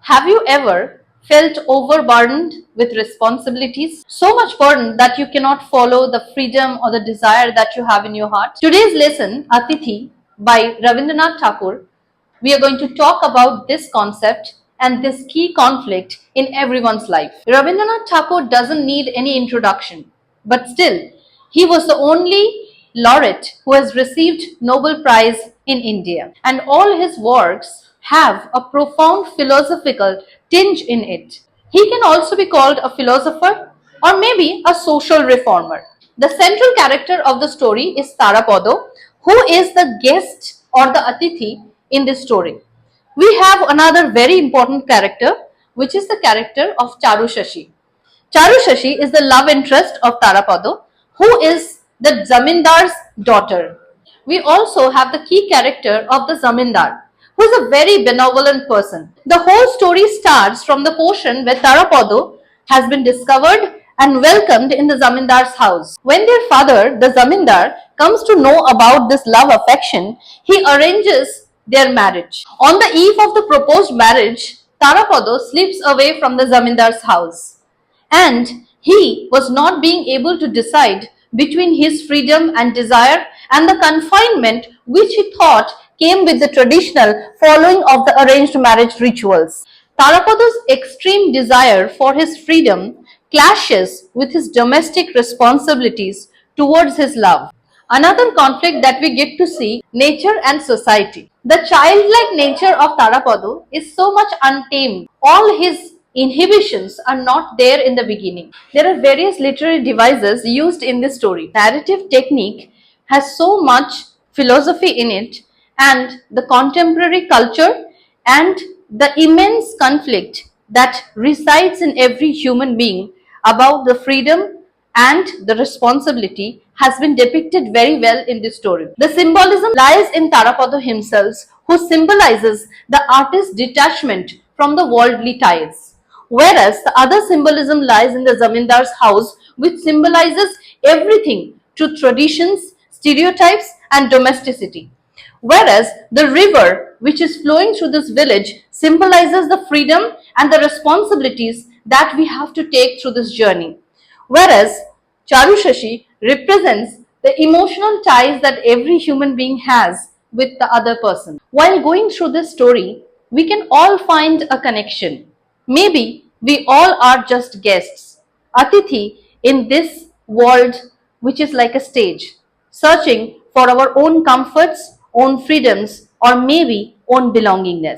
Have you ever felt overburdened with responsibilities? So much burden that you cannot follow the freedom or the desire that you have in your heart? Today's lesson, Atithi by Rabindranath Tagore, we are going to talk about this concept and this key conflict in everyone's life. Rabindranath Tagore doesn't need any introduction, but still, he was the only laureate who has received Nobel Prize in India, and all his works have a profound philosophical tinge in it. He can also be called a philosopher or maybe a social reformer. The central character of the story is Tarapodo, who is the guest or the Atithi in this story. We have another very important character, which is the character of Charu Shashi. Charu Shashi is the love interest of Tarapodo, who is the Zamindar's daughter. We also have the key character of the Zamindar, who is a very benevolent person. The whole story starts from the portion where Tarapodo has been discovered and welcomed in the Zamindar's house. When their father, the Zamindar, comes to know about this love affection, he arranges their marriage. On the eve of the proposed marriage, Tarapodo slips away from the Zamindar's house, and he was not being able to decide between his freedom and desire and the confinement which he thought came with the traditional following of the arranged marriage rituals. Tarapodo's extreme desire for his freedom clashes with his domestic responsibilities towards his love. Another conflict that we get to see, nature and society. The childlike nature of Tarapodo is so much untamed. All his inhibitions are not there in the beginning. There are various literary devices used in this story. Narrative technique has so much philosophy in it, and the contemporary culture and the immense conflict that resides in every human being about the freedom and the responsibility has been depicted very well in this story. The symbolism lies in Tarapodo himself, who symbolizes the artist's detachment from the worldly ties, whereas the other symbolism lies in the Zamindar's house, which symbolizes everything to traditions, stereotypes, and domesticity. Whereas the river, which is flowing through this village, symbolizes the freedom and the responsibilities that we have to take through this journey. Whereas Charu Shashi represents the emotional ties that every human being has with the other person. While going through this story, we can all find a connection. Maybe we all are just guests, Atithi in this world which is like a stage, searching for our own comforts, own freedoms, or maybe own belongingness.